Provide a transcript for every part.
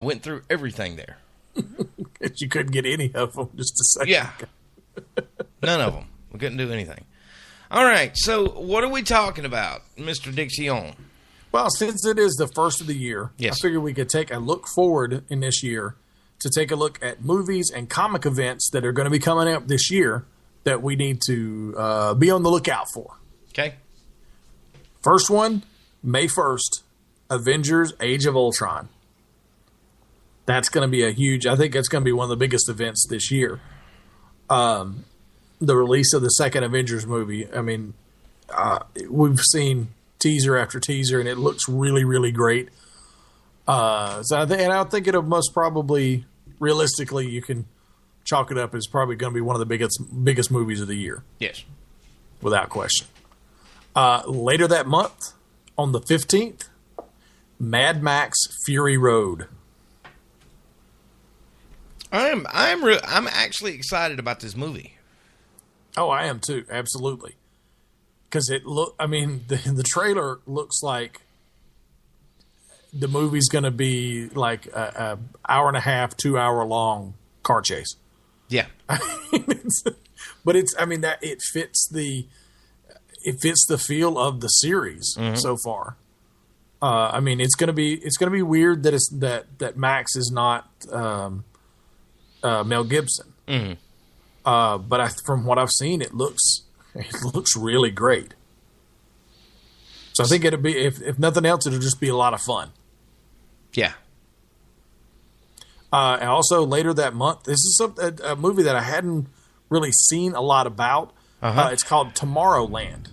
Went through everything there. You couldn't get any of them just a second Yeah. None of them. We couldn't do anything. All right, so what are we talking about, Mr. Dixion? Well, since it is the first of the year, yes. I figured we could take a look forward in this year to take a look at movies and comic events that are going to be coming up this year that we need to be on the lookout for. Okay. First one, May 1st, Avengers Age of Ultron. That's going to be I think that's going to be one of the biggest events this year. The release of the second Avengers movie. I mean, we've seen teaser after teaser, and it looks really, really great. I think it'll most probably, realistically, you can chalk it up as probably going to be one of the biggest movies of the year. Yes. Without question. Later that month, on the 15th, Mad Max Fury Road. I'm actually excited about this movie. Oh, I am too. Absolutely. Because the trailer looks like the movie's going to be like a hour and a half, 2 hour long car chase. Yeah. It fits the feel of the series so far. It's going to be weird that Max is not Mel Gibson. Mm-hmm. But from what I've seen, it looks really great. So I think it'll be, if nothing else, it'll just be a lot of fun. Yeah. And also later that month, this is a movie that I hadn't really seen a lot about. It's called Tomorrowland.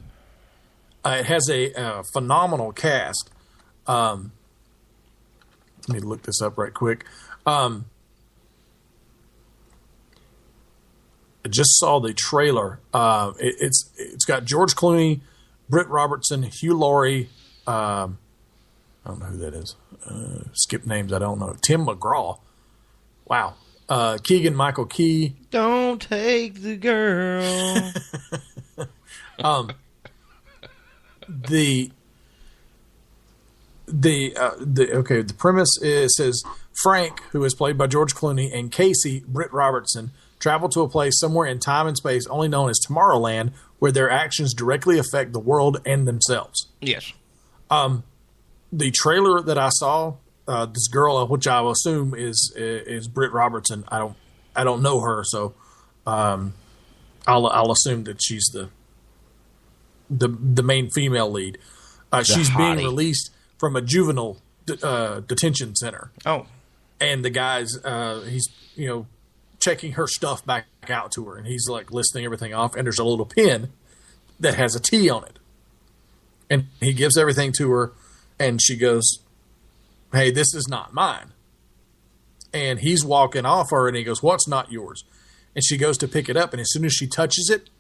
It has a phenomenal cast. Let me look this up right quick. I just saw the trailer. It's got George Clooney, Britt Robertson, Hugh Laurie. I don't know who that is. Skip names. I don't know. Tim McGraw. Wow. Keegan Michael Key. Don't take the girl. The premise says Frank, who is played by George Clooney, and Casey, Britt Robertson, travel to a place somewhere in time and space only known as Tomorrowland, where their actions directly affect the world and themselves. Yes. The trailer that I saw, this girl, which I will assume is Britt Robertson. I don't know her, so I'll assume that she's the main female lead. She's being released from a juvenile detention center. Oh, and the guy's he's checking her stuff back out to her, and he's like listing everything off. And there's a little pin that has a T on it, and he gives everything to her, and she goes, "Hey, this is not mine." And he's walking off her, and he goes, "What's not yours?" And she goes to pick it up, and as soon as she touches it,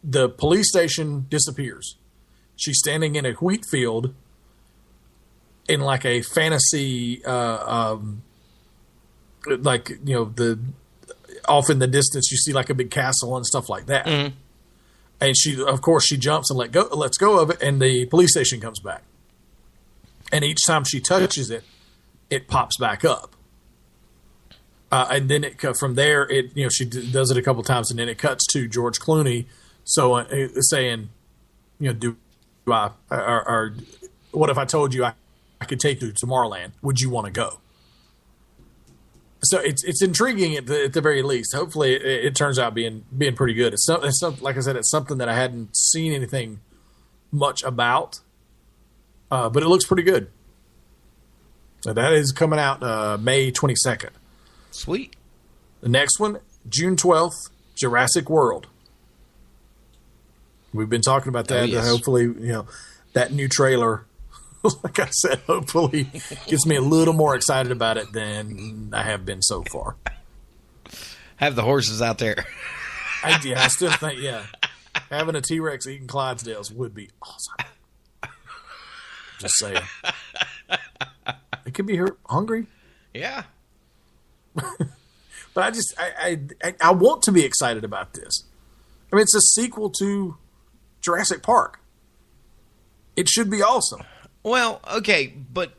the police station disappears. She's standing in a wheat field in like a fantasy, off in the distance, you see like a big castle and stuff like that. Mm-hmm. And she jumps and lets go of it, and the police station comes back. And each time she touches it, it pops back up. And then from there, she does it a couple times, and then it cuts to George Clooney. So saying, do I, or what if I told you I could take you to Tomorrowland? Would you want to go? So it's intriguing at the very least. Hopefully it turns out being pretty good. It's like I said, it's something that I hadn't seen anything much about, but it looks pretty good. So that is coming out May 22nd. Sweet. The next one, June 12th, Jurassic World. We've been talking about that. Yes. Hopefully, that new trailer, like I said, hopefully gets me a little more excited about it than I have been so far. Have the horses out there. I still think, having a T-Rex eating Clydesdales would be awesome. Just saying. It could be hungry. Yeah. But I want to be excited about this. I mean, it's a sequel to Jurassic Park. It should be awesome. Well, okay, but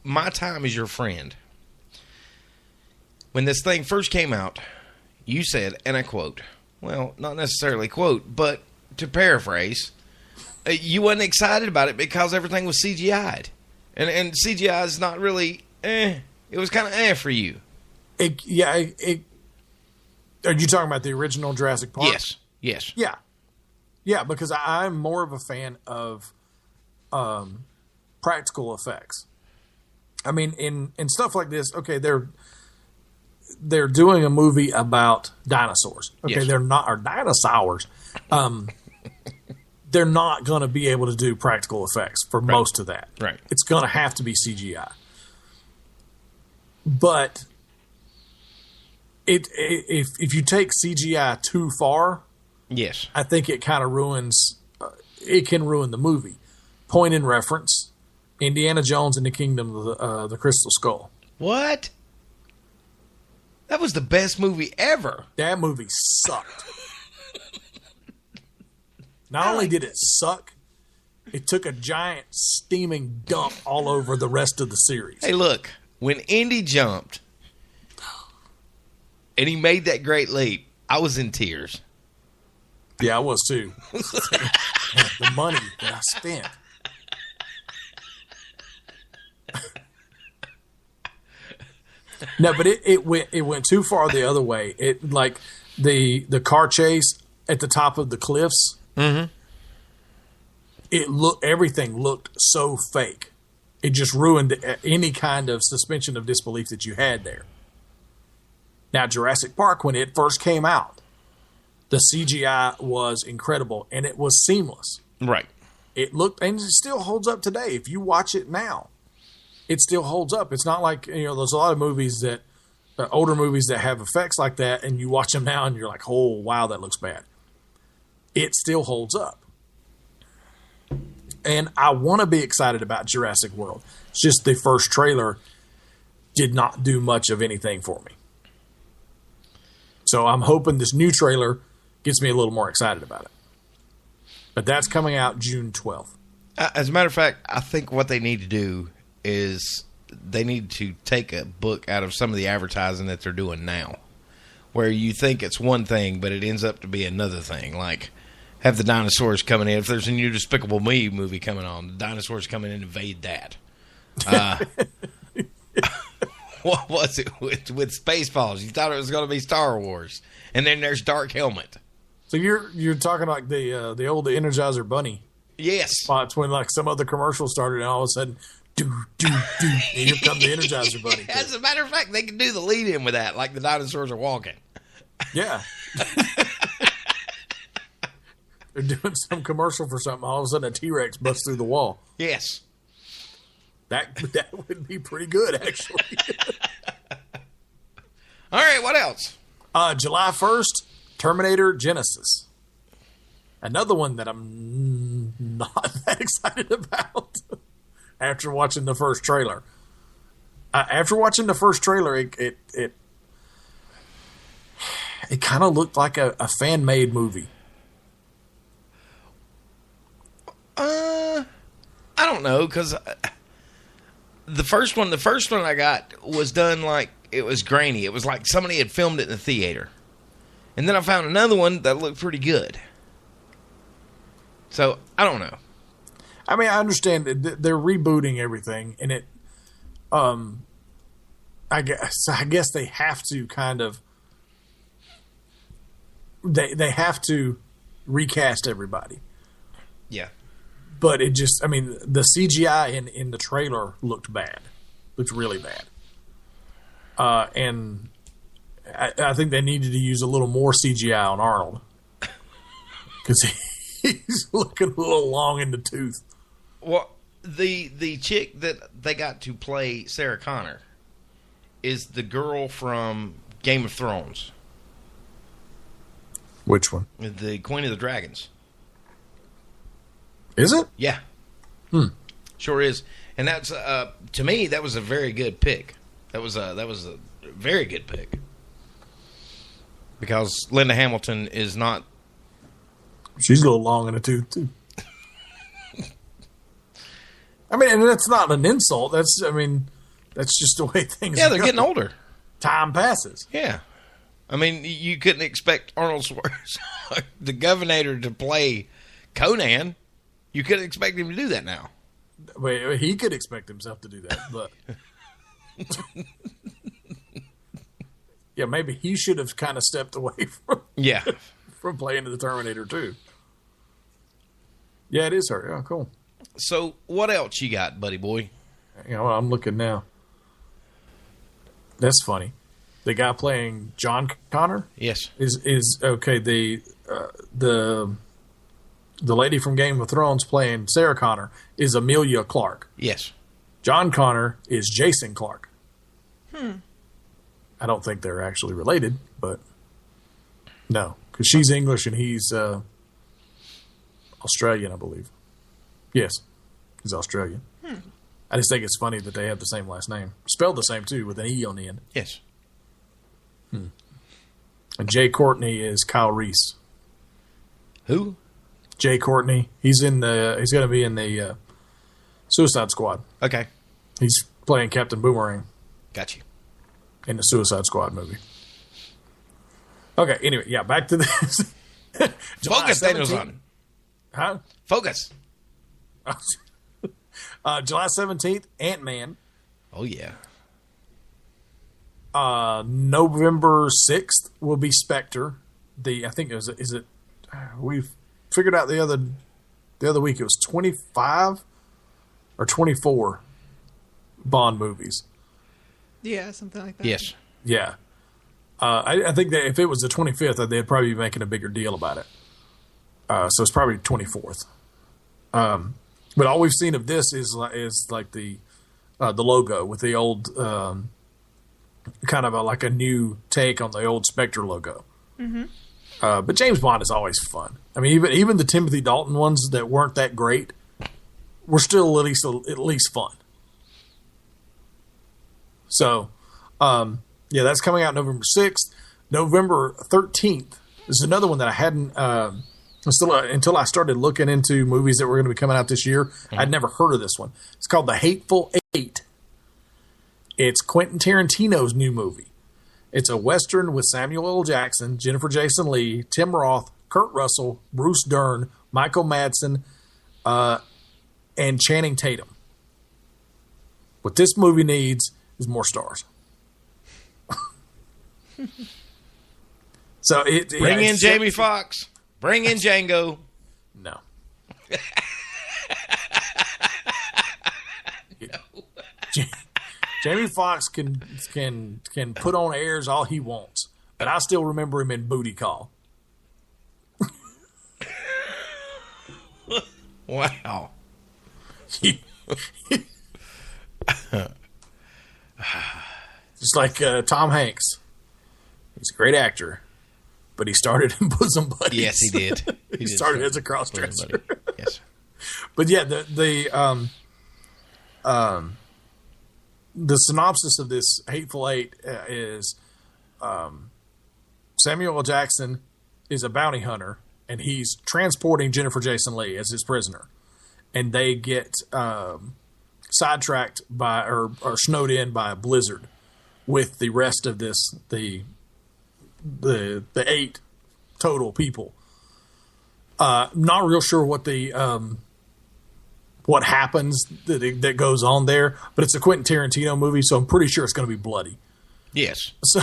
my time is your friend. When this thing first came out, you said, and I quote, well, not necessarily quote, but to paraphrase, you wasn't excited about it because everything was CGI'd. And CGI is not really, it was kind of for you. Are you talking about the original Jurassic Park? Yes. Yeah, because I'm more of a fan of practical effects. I mean, in stuff like this, okay, they're doing a movie about dinosaurs. Okay, Yes. they're not, or dinosaurs. They're not going to be able to do practical effects for most of that. Right. It's going to have to be CGI. But if you take CGI too far, Yes. I think it kind of ruins. It can ruin the movie. Point in reference: Indiana Jones and the Kingdom of the Crystal Skull. What? That was the best movie ever. That movie sucked. Not only did it suck, it took a giant steaming dump all over the rest of the series. Hey, look, when Indy jumped and he made that great leap, I was in tears. Yeah, I was too. The money that I spent. No, but it went too far the other way. It like the car chase at the top of the cliffs. Mm-hmm. Everything looked so fake. It just ruined any kind of suspension of disbelief that you had there. Now, Jurassic Park, when it first came out, the CGI was incredible and it was seamless. Right. It looked, and it still holds up today. If you watch it now, it still holds up. It's not like, there's a lot of movies that, older movies that have effects like that, and you watch them now and you're like, oh, wow, that looks bad. It still holds up. And I want to be excited about Jurassic World. It's just the first trailer did not do much of anything for me. So I'm hoping this new trailer gets me a little more excited about it. But that's coming out June 12th. As a matter of fact, I think what they need to do is they need to take a book out of some of the advertising that they're doing now, where you think it's one thing, but it ends up to be another thing. Like, have the dinosaurs coming in. If there's a new Despicable Me movie coming on, the dinosaurs come in and invade that. What was it with Spaceballs? You thought it was going to be Star Wars, and then there's Dark Helmet. So you're talking like the old Energizer Bunny Yes. spots when like some other commercial started, and all of a sudden, do, and here come the Energizer Bunny. As a matter of fact, they can do the lead in with that, like the dinosaurs are walking. Yeah. They're doing some commercial for something. All of a sudden, a T-Rex busts through the wall. Yes. That would be pretty good, actually. All right, what else? July 1st, Terminator Genesis. Another one that I'm not that excited about after watching the first trailer. It kind of looked like a fan-made movie. I don't know, because the first one I got was done like it was grainy. It was like somebody had filmed it in the theater. And then I found another one that looked pretty good. So, I don't know. I mean, I understand that they're rebooting everything, and it, I guess they have to kind of, they have to recast everybody. Yeah. But it just, I mean, the CGI in the trailer looked bad. Looked really bad. And I think they needed to use a little more CGI on Arnold. Because he's looking a little long in the tooth. Well, the chick that they got to play Sarah Connor is the girl from Game of Thrones. Which one? The Queen of the Dragons. Is it? Yeah. Sure is. And that's to me that was a very good pick. That was a very good pick. Because Linda Hamilton is not. She's a little long in the tooth too. I mean, and that's not an insult. That's, I mean, That's just the way things Yeah, they're go. getting older. Time passes. Yeah. I mean, you couldn't expect Arnold Schwarzenegger, the Governor, to play Conan. You couldn't expect him to do that now. Well, he could expect himself to do that, but yeah, maybe he should have kind of stepped away from playing the Terminator 2. Yeah, it is her. Yeah, cool. So, what else you got, buddy boy? You know, I'm looking now. That's funny. The guy playing John Connor, Yes. is okay. The lady from Game of Thrones playing Sarah Connor is Amelia Clarke. Yes. John Connor is Jason Clarke. I don't think they're actually related, but no, because she's English and he's Australian, I believe. Yes, he's Australian. I just think it's funny that they have the same last name, spelled the same too, with an E on the end. Yes. And Jay Courtney is Kyle Reese. Who? Jay Courtney. He's going to be in the Suicide Squad. Okay. He's playing Captain Boomerang Got you. in the Suicide Squad movie. Okay, anyway, yeah, back to this. Focus, Danielson. Huh? Focus. July 17th, Ant-Man. Oh, yeah. November 6th will be Spectre. I think it was, we figured out the other week it was 25 or 24 Bond movies. Yeah, something like that. Yes. Yeah. I think that if it was the 25th, they'd probably be making a bigger deal about it. So it's probably 24th. But all we've seen of this is like the logo with the old kind of like a new take on the old Spectre logo. Mm-hmm. But James Bond is always fun. I mean, even the Timothy Dalton ones that weren't that great were still at least fun. So, yeah, that's coming out November 6th. November 13th. This is another one that I hadn't until I started looking into movies that were going to be coming out this year. I'd never heard of this one. It's called The Hateful Eight. It's Quentin Tarantino's new movie. It's a Western with Samuel L. Jackson, Jennifer Jason Leigh, Tim Roth, Kurt Russell, Bruce Dern, Michael Madsen, and Channing Tatum. What this movie needs is more stars. So Bring in Jamie Foxx. Bring in Django. No. Jamie Foxx can put on airs all he wants, but I still remember him in Booty Call. Wow. Just like Tom Hanks. He's a great actor, but he started in Bosom Buddies. Yes, he did. He started as a cross-dresser. Yes. But yeah, the synopsis of this Hateful Eight is Samuel L. Jackson is a bounty hunter, and he's transporting Jennifer Jason Leigh as his prisoner. And they get sidetracked or snowed in by a blizzard with the rest of the 8 total people. Not real sure what what happens that goes on there, but it's a Quentin Tarantino movie, so I'm pretty sure it's going to be bloody. Yes. So,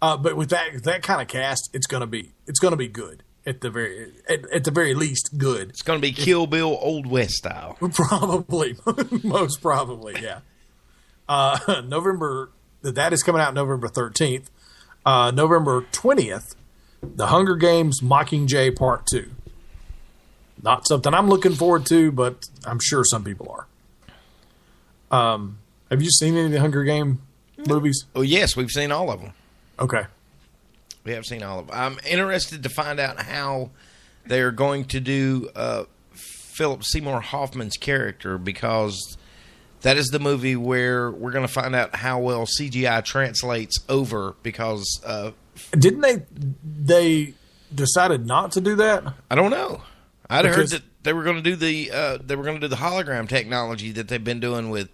but with that kind of cast, it's going to be good at the very least good. It's going to be Kill Bill Old West style. Probably, most probably, yeah. That is coming out November 13th. November 20th, The Hunger Games Mockingjay Part 2. Not something I'm looking forward to, but I'm sure some people are. Have you seen any of the Hunger Game movies? Oh, yes, we've seen all of them. Okay. We have seen all of them. I'm interested to find out how they're going to do Philip Seymour Hoffman's character, because that is the movie where we're going to find out how well CGI translates over, because didn't they decided not to do that? I don't know. I'd heard that they were going to do the hologram technology that they've been doing with